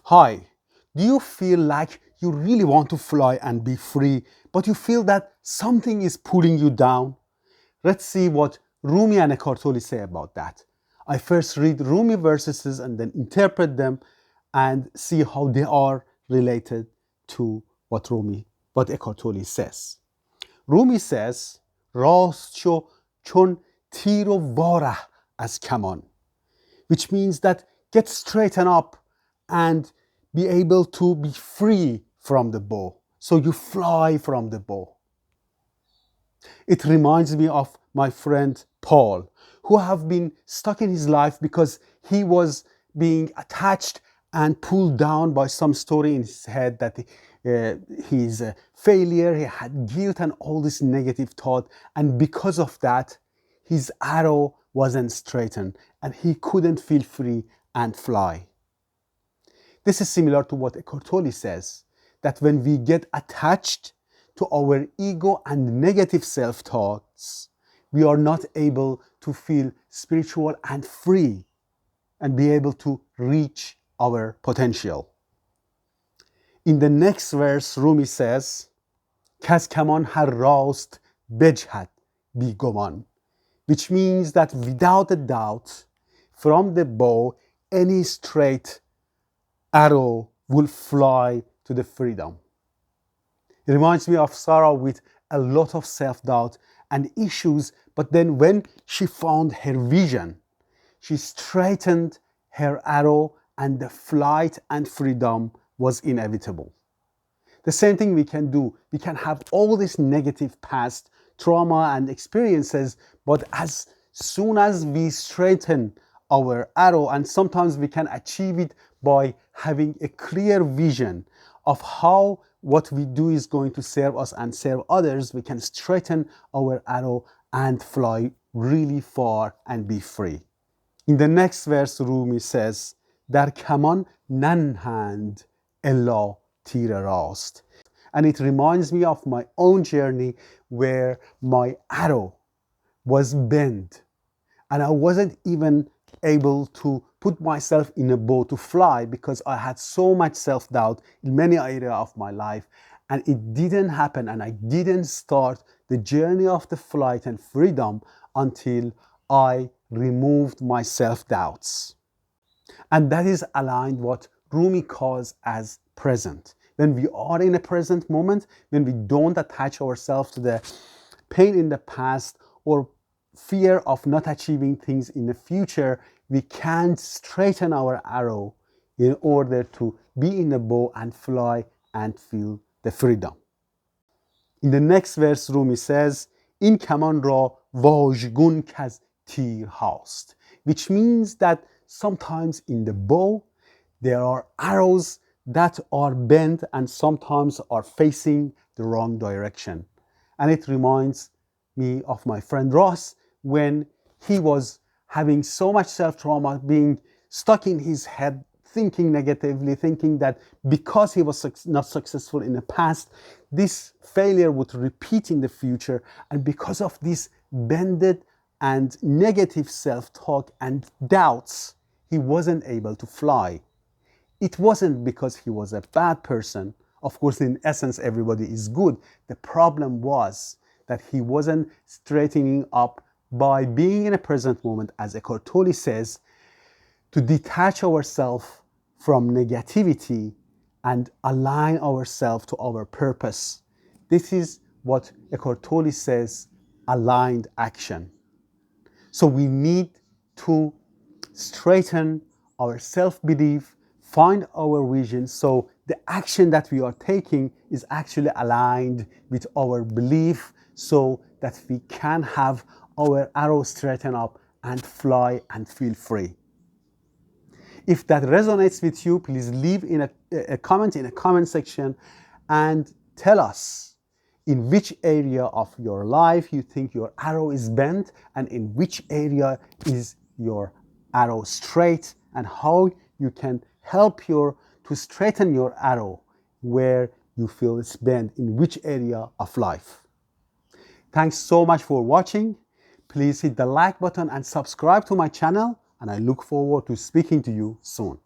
Hi, do you feel like you really want to fly and be free, but you feel that something is pulling you down? Let's see what Rumi and Eckhart Tolle say about that. I first read Rumi verses and then interpret them and see how they are related to what Eckhart Tolle says. Rumi says, راست شو چون تیر و واره از کمان, which means that get straightened up and be able to be free from the bow. So you fly from the bow. It reminds me of my friend Paul, who have been stuck in his life because he was being attached and pulled down by some story in his head that he's a failure, he had guilt and all this negative thought, and because of that, his arrow wasn't straightened and he couldn't feel free and fly. This is similar to what Eckhart Tolle says, that when we get attached to our ego and negative self-thoughts, we are not able to feel spiritual and free and be able to reach our potential. In the next verse, Rumi says, کز کمان هر راست بجهد بی گمان, which means that without a doubt, from the bow, any straight arrow will fly to the freedom. It reminds me of Sarah with a lot of self-doubt and issues, but then when she found her vision, she straightened her arrow and the flight and freedom was inevitable. The same thing we can do. We can have all this negative past trauma and experiences, but as soon as we straighten our arrow, and sometimes we can achieve it by having a clear vision of how what we do is going to serve us and serve others, we can straighten our arrow and fly really far and be free. In the next verse, Rumi says, در کمان ننهند الا تیر راست. And it reminds me of my own journey where my arrow was bent and I wasn't even able to put myself in a bow to fly because I had so much self-doubt in many areas of my life, and it didn't happen and I didn't start the journey of the flight and freedom until I removed my self-doubts. And that is aligned what Rumi calls as present. When we are in a present moment, when we don't attach ourselves to the pain in the past or fear of not achieving things in the future, we can straighten our arrow in order to be in the bow and fly and feel the freedom. In the next verse, Rumi says, این کمان را واژگون کز تیر هاست, which means that sometimes in the bow there are arrows that are bent and sometimes are facing the wrong direction. And it reminds me of my friend Ross when he was having so much self-trauma, being stuck in his head, thinking negatively, thinking that because he was not successful in the past, this failure would repeat in the future. And because of this bended and negative self-talk and doubts, he wasn't able to fly. It wasn't because he was a bad person. Of course, in essence, everybody is good. The problem was that he wasn't straightening up by being in a present moment, as Eckhart Tolle says, to detach ourselves from negativity and align ourselves to our purpose. This is what Eckhart Tolle says, aligned action. So we need to straighten our self-belief, find our vision, so the action that we are taking is actually aligned with our belief so that we can have our arrow straighten up and fly and feel free. If that resonates with you, please leave in a comment in the comment section and tell us in which area of your life you think your arrow is bent and in which area is your arrow straight, and how you can help to straighten your arrow where you feel it's bent, in which area of life. Thanks so much for watching. Please hit the like button and subscribe to my channel, and I look forward to speaking to you soon.